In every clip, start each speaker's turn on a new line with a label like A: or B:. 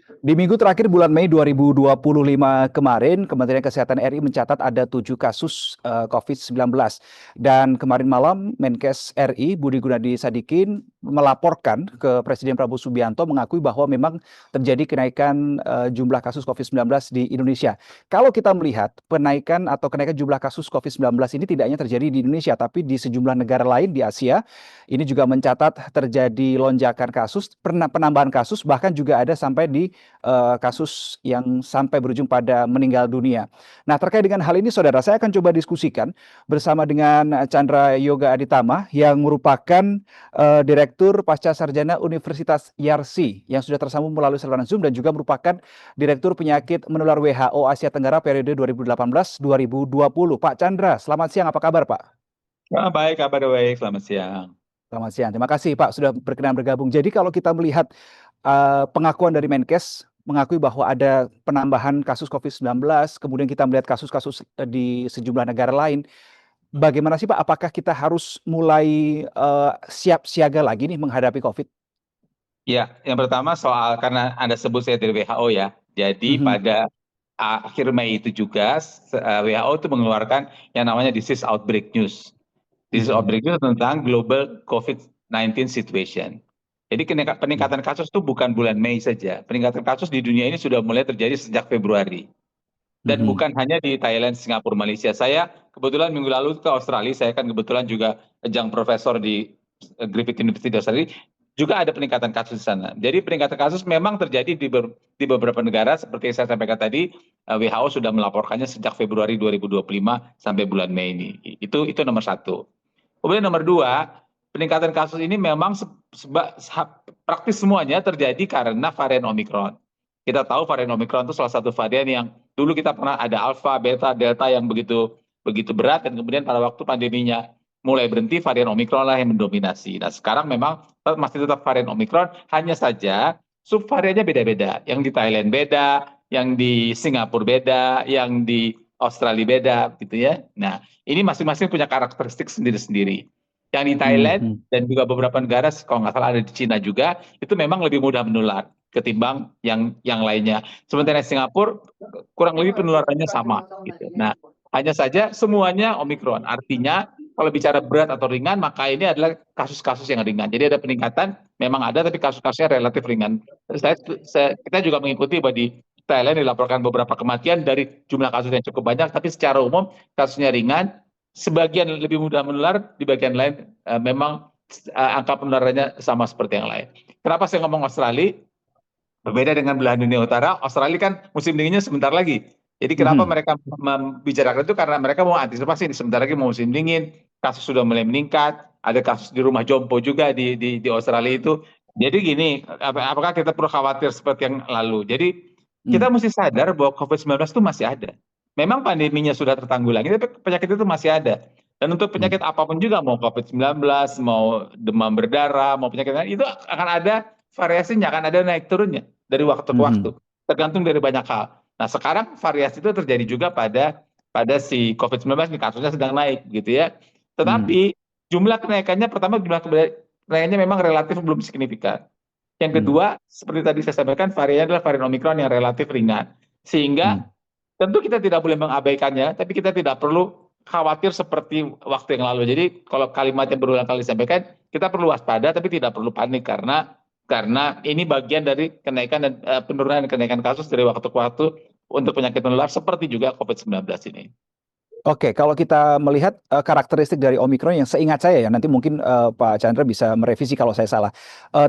A: Di minggu terakhir bulan Mei 2025 kemarin, Kementerian Kesehatan RI mencatat ada 7 kasus COVID-19. Dan kemarin malam, Menkes RI Budi Gunadi Sadikin melaporkan ke Presiden Prabowo Subianto mengakui bahwa memang terjadi kenaikan jumlah kasus COVID-19 di Indonesia. Kalau kita melihat penaikan atau kenaikan jumlah kasus COVID-19 ini tidak hanya terjadi di Indonesia, tapi di sejumlah negara lain di Asia, ini juga mencatat terjadi lonjakan kasus, penambahan kasus, bahkan juga ada sampai di kasus yang sampai berujung pada meninggal dunia. Nah, terkait dengan hal ini, saudara, saya akan coba diskusikan bersama dengan Chandra Yoga Aditama yang merupakan Direktur Pasca Sarjana Universitas Yarsi yang sudah tersambung melalui saluran Zoom dan juga merupakan Direktur Penyakit Menular WHO Asia Tenggara periode 2018-2020. Pak Chandra, selamat siang. Apa kabar, Pak?
B: Baik, kabar baik. Selamat siang.
A: Selamat siang. Terima kasih, Pak, sudah berkenan bergabung. Jadi kalau kita melihat pengakuan dari Menkes mengakui bahwa ada penambahan kasus COVID-19, kemudian kita melihat kasus-kasus di sejumlah negara lain. Bagaimana sih, Pak? Apakah kita harus mulai siap siaga lagi nih menghadapi COVID?
B: Ya, yang pertama soal karena Anda sebut saya dari WHO ya. Jadi
A: Mhm,
B: pada akhir Mei itu juga WHO itu mengeluarkan yang namanya Disease Outbreak News. Disease
A: mhm,
B: Outbreak News tentang Global COVID-19 Situation. Jadi
A: mhm,
B: peningkatan kasus itu bukan bulan Mei saja. Peningkatan kasus di dunia ini sudah mulai terjadi sejak Februari. Dan
A: mhm,
B: bukan hanya di Thailand, Singapura, Malaysia. Saya kebetulan minggu lalu ke Australia, saya kan kebetulan juga ajang profesor di Griffith University di Australia, juga ada peningkatan kasus di sana. Jadi peningkatan kasus memang terjadi di beberapa negara, seperti yang saya sampaikan tadi, WHO sudah melaporkannya sejak Februari 2025 sampai bulan Mei ini. Itu nomor satu. Kemudian nomor dua, peningkatan kasus ini memang praktis semuanya terjadi karena varian Omikron. Kita tahu varian Omikron itu salah satu varian yang dulu kita pernah ada Alpha, Beta, Delta yang begitu begitu berat, dan kemudian pada waktu pandeminya mulai berhenti, varian Omikron lah yang mendominasi. Nah, sekarang memang masih tetap varian Omikron, hanya saja subvariannya beda-beda. Yang di Thailand beda, yang di Singapura beda, yang di Australia beda, gitu ya. Nah, ini masing-masing punya karakteristik sendiri-sendiri. Yang di Thailand
A: mhm,
B: dan juga beberapa negara, kalau nggak salah ada di Cina juga, itu memang lebih mudah menular ketimbang yang lainnya. Sementara Singapura kurang lebih penularannya sama, gitu. Nah, hanya saja semuanya Omikron. Artinya kalau bicara berat atau ringan, maka ini adalah kasus-kasus yang ringan. Jadi ada peningkatan, memang ada, tapi kasus-kasusnya relatif ringan. Kita juga mengikuti bahwa di Thailand dilaporkan beberapa kematian dari jumlah kasus yang cukup banyak, tapi secara umum kasusnya ringan. Sebagian lebih mudah menular, di bagian lain memang angka penularannya sama seperti yang lain. Kenapa saya ngomong Australia? Berbeda dengan belahan dunia utara, Australia kan musim dinginnya sebentar lagi. Jadi kenapa
A: mhm.
B: mereka membicarakan itu? Karena mereka mau antisipasi, sebentar lagi mau musim dingin, kasus sudah mulai meningkat, ada kasus di rumah jompo juga di Australia itu. Jadi gini, apakah kita perlu khawatir seperti yang lalu? Jadi kita
A: Mhm,
B: mesti sadar bahwa COVID-19 itu masih ada. Memang pandeminya sudah tertanggulangi, tapi penyakit itu masih ada. Dan untuk penyakit
A: mhm,
B: apapun juga, mau COVID-19, mau demam berdarah, mau penyakit lain, itu akan ada variasinya, akan ada naik turunnya dari waktu ke waktu,
A: mhm,
B: tergantung dari banyak hal. Nah, sekarang variasi itu terjadi juga pada si COVID-19, ini kasusnya sedang naik gitu ya.
A: mhm,
B: Tetapi jumlah kenaikannya, pertama jumlah kenaikannya memang relatif belum signifikan. Yang
A: mhm,
B: kedua, seperti tadi saya sampaikan, variannya adalah varian Omikron yang relatif ringan. Sehingga
A: mhm,
B: tentu kita tidak boleh mengabaikannya, tapi kita tidak perlu khawatir seperti waktu yang lalu. Jadi kalau kalimat yang berulang kali disampaikan, kita perlu waspada tapi tidak perlu panik, karena ini bagian dari kenaikan dan penurunan dan kenaikan kasus dari waktu ke waktu untuk penyakit menular seperti juga COVID-19 ini.
A: Oke, kalau kita melihat karakteristik dari Omikron yang seingat saya ya, nanti mungkin Pak Chandra bisa merevisi kalau saya salah.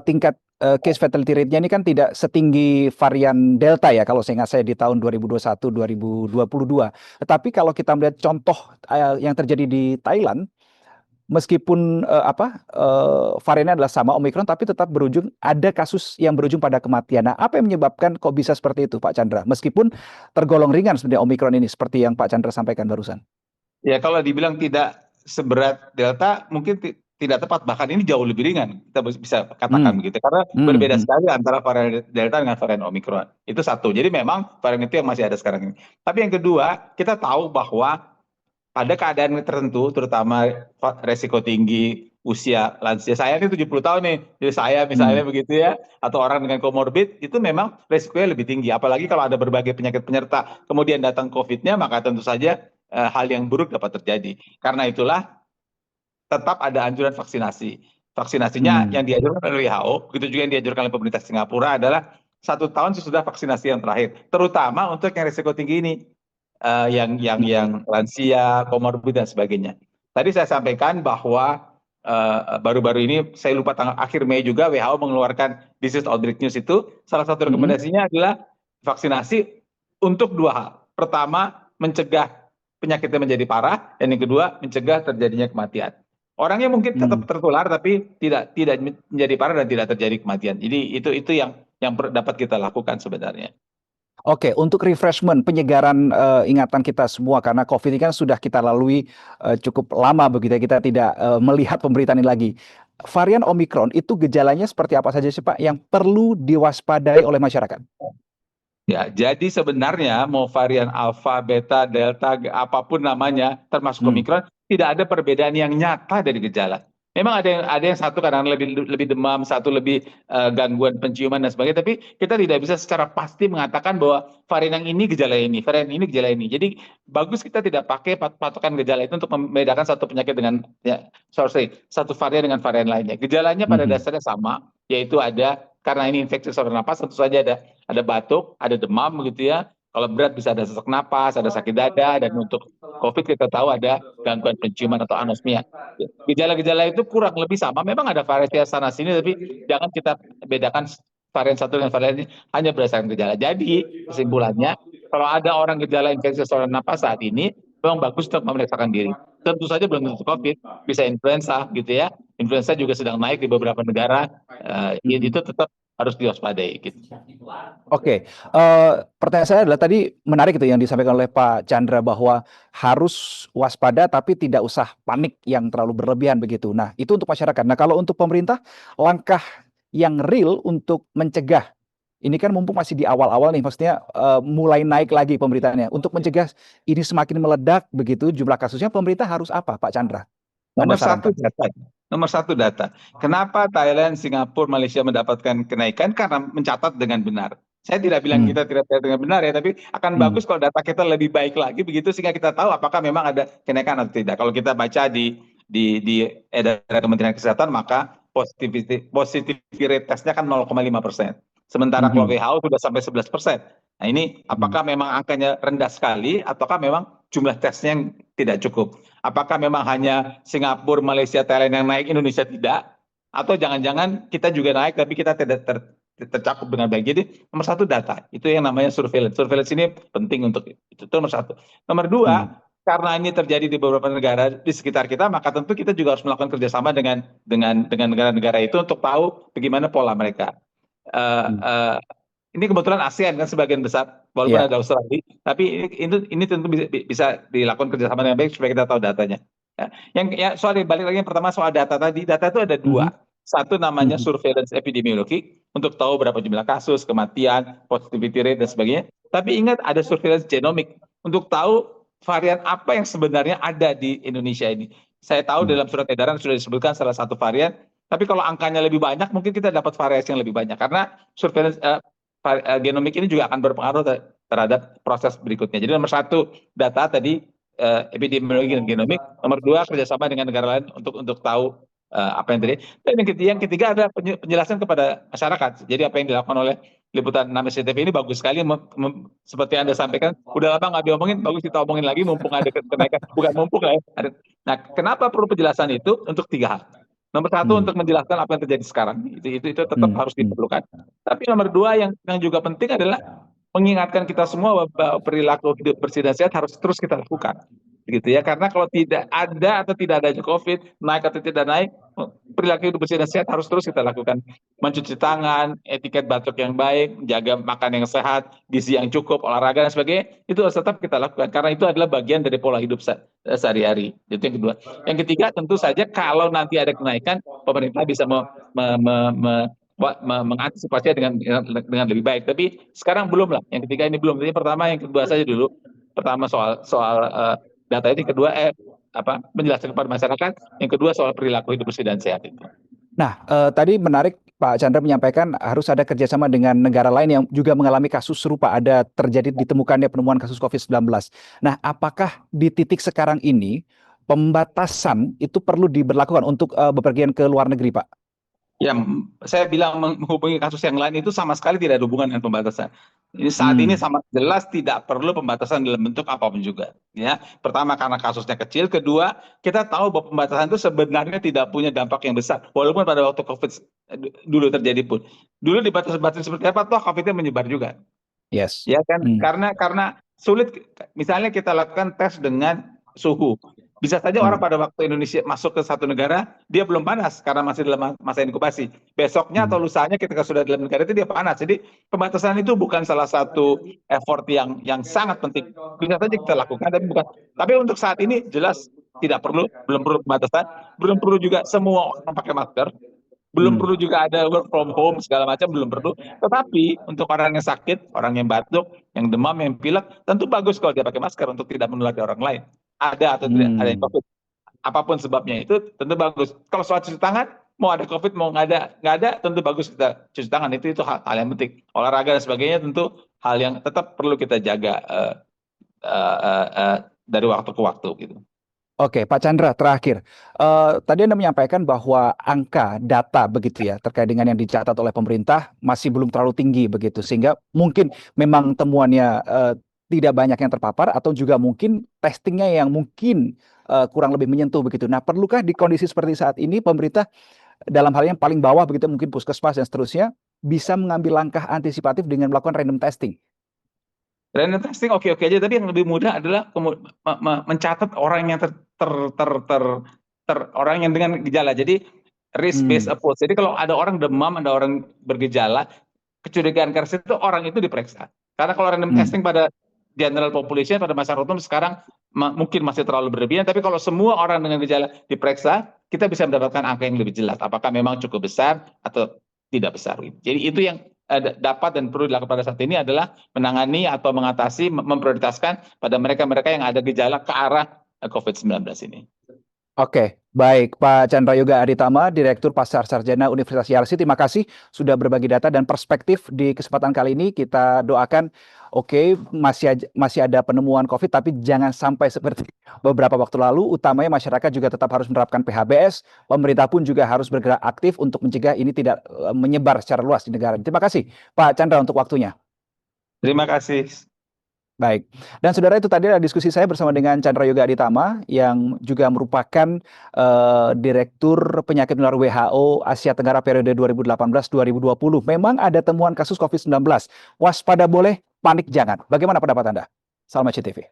A: Tingkat case fatality rate-nya ini kan tidak setinggi varian Delta ya, kalau seingat saya di tahun 2021, 2022. Tetapi kalau kita melihat contoh yang terjadi di Thailand, meskipun variannya adalah sama Omikron, tapi tetap ada kasus yang berujung pada kematian. Nah, apa yang menyebabkan kok bisa seperti itu, Pak Chandra? Meskipun tergolong ringan sebenarnya Omikron ini, seperti yang Pak Chandra sampaikan barusan.
B: Ya, kalau dibilang tidak seberat Delta, mungkin tidak tepat. Bahkan ini jauh lebih ringan, kita bisa katakan
A: Hmm,
B: begitu. Karena
A: hmm,
B: berbeda
A: hmm,
B: sekali antara varian Delta dengan varian Omikron. Itu satu. Jadi memang varian itu yang masih ada sekarang ini. Tapi yang kedua, kita tahu bahwa pada keadaan tertentu, terutama resiko tinggi, usia lansia. Saya ini 70 tahun nih, jadi saya misalnya begitu ya, atau orang dengan komorbid, itu memang resikonya lebih tinggi. Apalagi kalau ada berbagai penyakit penyerta, kemudian datang COVID-nya, maka tentu saja hal yang buruk dapat terjadi. Karena itulah tetap ada anjuran vaksinasi. Vaksinasinya yang dianjurkan oleh WHO, begitu juga yang dianjurkan oleh pemerintah Singapura adalah 1 tahun sesudah vaksinasi yang terakhir. Terutama untuk yang risiko tinggi ini, yang lansia, komorbid dan sebagainya. Tadi saya sampaikan bahwa baru-baru ini, saya lupa tanggal akhir Mei juga, WHO mengeluarkan Disease Outbreak News itu, salah satu rekomendasinya adalah vaksinasi untuk 2 hal. Pertama, mencegah penyakitnya menjadi parah, dan yang kedua, mencegah terjadinya kematian. Orangnya mungkin tetap tertular, tapi tidak menjadi parah dan tidak terjadi kematian. Jadi itu yang dapat kita lakukan sebenarnya.
A: Oke, untuk refreshment, penyegaran ingatan kita semua karena COVID ini kan sudah kita lalui cukup lama begitu ya, kita tidak melihat pemberitaan ini lagi. Varian Omicron itu gejalanya seperti apa saja sih Pak yang perlu diwaspadai oleh masyarakat?
B: Ya, jadi sebenarnya mau varian alfa, beta, delta, apapun namanya, termasuk Omicron, tidak ada perbedaan yang nyata dari gejala. Memang ada yang satu kadang lebih demam, satu lebih gangguan penciuman dan sebagainya, tapi kita tidak bisa secara pasti mengatakan bahwa varian yang ini gejala ini, varian ini gejala ini. Jadi bagus kita tidak pakai patokan gejala itu untuk membedakan satu penyakit dengan satu varian dengan varian lainnya. Gejalanya pada dasarnya sama, yaitu ada, karena ini infeksi saluran napas, tentu saja ada batuk, ada demam begitu ya. Kalau berat bisa ada sesak napas, ada sakit dada, dan untuk COVID kita tahu ada gangguan penciuman atau anosmia. Gejala-gejala itu kurang lebih sama. Memang ada variasi sana sini, tapi jangan kita bedakan varian satu dengan varian lain hanya berdasarkan gejala. Jadi kesimpulannya, kalau ada orang gejala infeksi saluran napas saat ini, memang bagus untuk memeriksakan diri. Tentu saja belum tentu COVID, bisa influenza gitu ya. Influenza juga sedang naik di beberapa negara. Itu tetap harus diwaspadai gitu.
A: Oke, pertanyaan saya adalah tadi menarik itu yang disampaikan oleh Pak Chandra bahwa harus waspada tapi tidak usah panik yang terlalu berlebihan begitu. Nah, itu untuk masyarakat. Nah, kalau untuk pemerintah, langkah yang real untuk mencegah, ini kan mumpung masih di awal-awal nih, maksudnya mulai naik lagi pemberitaannya. Untuk mencegah ini semakin meledak begitu jumlah kasusnya, pemerintah harus apa, Pak Chandra? Anda sarankan.
B: Nomor satu data. Kenapa Thailand, Singapura, Malaysia mendapatkan kenaikan? Karena mencatat dengan benar. Saya tidak bilang kita tidak dengan benar ya, tapi akan bagus kalau data kita lebih baik lagi begitu, sehingga kita tahu apakah memang ada kenaikan atau tidak. Kalau kita baca di edaran Kementerian Kesehatan, maka positivity rate testnya kan 0,5%. Sementara kalau WHO sudah sampai 11%. Nah ini apakah memang angkanya rendah sekali, ataukah memang jumlah tesnya yang tidak cukup? Apakah memang hanya Singapura, Malaysia, Thailand yang naik, Indonesia tidak? Atau jangan-jangan kita juga naik tapi kita tidak tercakup dengan baik. Jadi nomor satu data, itu yang namanya surveillance. Surveillance ini penting untuk itu nomor satu. Nomor dua, karena ini terjadi di beberapa negara di sekitar kita, maka tentu kita juga harus melakukan kerjasama dengan negara-negara itu untuk tahu bagaimana pola mereka. Ini kebetulan ASEAN kan sebagian besar, walaupun ada Australia, tapi ini tentu bisa dilakukan kerjasama dengan baik supaya kita tahu datanya. Sorry, balik lagi yang pertama soal data tadi. Data itu ada dua. Satu namanya surveillance epidemiologi, untuk tahu berapa jumlah kasus, kematian, positivity rate dan sebagainya. Tapi ingat, ada surveillance genomik untuk tahu varian apa yang sebenarnya ada di Indonesia ini. Saya tahu dalam surat edaran sudah disebutkan salah satu varian, tapi kalau angkanya lebih banyak, mungkin kita dapat variasi yang lebih banyak, karena surveillance genomik ini juga akan berpengaruh terhadap proses berikutnya. Jadi nomor satu data tadi, epidemiologi dan genomik. Nomor dua, kerjasama dengan negara lain untuk tahu apa yang terjadi. Dan yang ketiga adalah penjelasan kepada masyarakat. Jadi apa yang dilakukan oleh liputan 6 SCTV ini bagus sekali, seperti Anda sampaikan, udah lama nggak diomongin, bagus kita omongin lagi mumpung ada kenaikan. Bukan mumpung lah ya. Nah, kenapa perlu penjelasan itu? Untuk 3 hal. Nomor satu, untuk menjelaskan apa yang terjadi sekarang, itu tetap harus diperlukan. Tapi nomor dua yang juga penting adalah mengingatkan kita semua bahwa perilaku hidup bersih dan sehat harus terus kita lakukan, gitu ya. Karena kalau tidak ada atau tidak ada COVID, naik atau tidak naik, perilaku hidup bersih dan sehat harus terus kita lakukan. Mencuci tangan, etiket batuk yang baik, menjaga makan yang sehat, gizi yang cukup, olahraga dan sebagainya, itu harus tetap kita lakukan. Karena itu adalah bagian dari pola hidup sehari-hari. Itu yang kedua. Yang ketiga, tentu saja kalau nanti ada kenaikan, pemerintah bisa mengantisipasinya dengan lebih baik. Tapi sekarang belum lah. Yang ketiga ini belum. Jadi pertama, yang kedua saja dulu. Pertama soal data ini, kedua menjelaskan kepada masyarakat. Yang kedua soal perilaku hidup bersih dan sehat itu.
A: Nah, tadi menarik Pak Chandra menyampaikan harus ada kerjasama dengan negara lain yang juga mengalami kasus serupa, ada terjadi ditemukannya penemuan kasus COVID-19. Nah, apakah di titik sekarang ini pembatasan itu perlu diberlakukan untuk bepergian ke luar negeri, Pak?
B: Ya, saya bilang menghubungi kasus yang lain itu sama sekali tidak ada hubungan dengan pembatasan. Ini saat ini
A: Hmm.
B: sama jelas tidak perlu pembatasan dalam bentuk apapun juga. Ya, pertama karena kasusnya kecil, kedua kita tahu bahwa pembatasan itu sebenarnya tidak punya dampak yang besar, walaupun pada waktu COVID dulu terjadi pun. Dulu dibatasi seperti apa, toh COVID-nya menyebar juga.
A: Yes.
B: Ya kan,
A: Hmm.
B: karena sulit. Misalnya kita lakukan tes dengan suhu, bisa saja orang
A: Hmm.
B: pada waktu Indonesia masuk ke satu negara dia belum panas karena masih dalam masa inkubasi, besoknya atau
A: Hmm.
B: lusanya ketika sudah dalam negara itu dia panas. Jadi pembatasan itu bukan salah satu effort yang sangat penting, bisa saja kita lakukan tapi bukan. Tapi untuk saat ini jelas tidak perlu, belum perlu pembatasan, belum perlu juga semua orang pakai masker, belum
A: Hmm.
B: perlu juga ada work from home segala macam, belum perlu. Tetapi untuk orang yang sakit, orang yang batuk, yang demam, yang pilek, tentu bagus kalau dia pakai masker untuk tidak menulari orang lain. Ada atau tidak ada yang
A: Hmm.
B: COVID, apapun sebabnya itu tentu bagus. Kalau soal cuci tangan, mau ada COVID mau nggak ada, tentu bagus kita cuci tangan. Itu hal yang penting. Olahraga dan sebagainya tentu hal yang tetap perlu kita jaga dari waktu ke waktu gitu.
A: Oke, Pak Chandra, terakhir. Tadi Anda menyampaikan bahwa angka data begitu ya, terkait dengan yang dicatat oleh pemerintah masih belum terlalu tinggi begitu, sehingga mungkin memang temuannya tidak banyak yang terpapar atau juga mungkin testingnya yang mungkin kurang lebih menyentuh begitu. Nah, perlukah di kondisi seperti saat ini pemerintah dalam hal yang paling bawah begitu, mungkin puskesmas dan seterusnya, bisa mengambil langkah antisipatif dengan melakukan random testing?
B: Random testing oke-oke aja, tapi yang lebih mudah adalah mencatat orang yang orang yang dengan gejala. Jadi risk based
A: Hmm.
B: approach. Jadi kalau ada orang demam, ada orang bergejala, kecurigaan kasus itu orang itu diperiksa. Karena kalau random
A: Hmm.
B: testing pada general population, pada masyarakat umum sekarang mungkin masih terlalu berlebihan. Tapi kalau semua orang dengan gejala diperiksa, kita bisa mendapatkan angka yang lebih jelas. Apakah memang cukup besar atau tidak besar. Jadi itu yang dapat dan perlu dilakukan pada saat ini adalah menangani atau mengatasi, memprioritaskan pada mereka-mereka yang ada gejala ke arah COVID-19 ini.
A: Oke, baik Pak Chandra Yoga Aditama, Direktur Pasar Sarjana Universitas Yarsi. Terima kasih sudah berbagi data dan perspektif di kesempatan kali ini. Kita doakan, oke, masih ada penemuan COVID, tapi jangan sampai seperti beberapa waktu lalu. Utamanya masyarakat juga tetap harus menerapkan PHBS. Pemerintah pun juga harus bergerak aktif untuk mencegah ini tidak menyebar secara luas di negara. Terima kasih Pak Chandra untuk waktunya.
B: Terima kasih.
A: Baik, dan saudara itu tadi adalah diskusi saya bersama dengan Chandra Yoga Aditama yang juga merupakan Direktur Penyakit Menular WHO Asia Tenggara periode 2018-2020. Memang ada temuan kasus COVID-19. Waspada boleh, panik jangan. Bagaimana pendapat Anda? Salam CTV.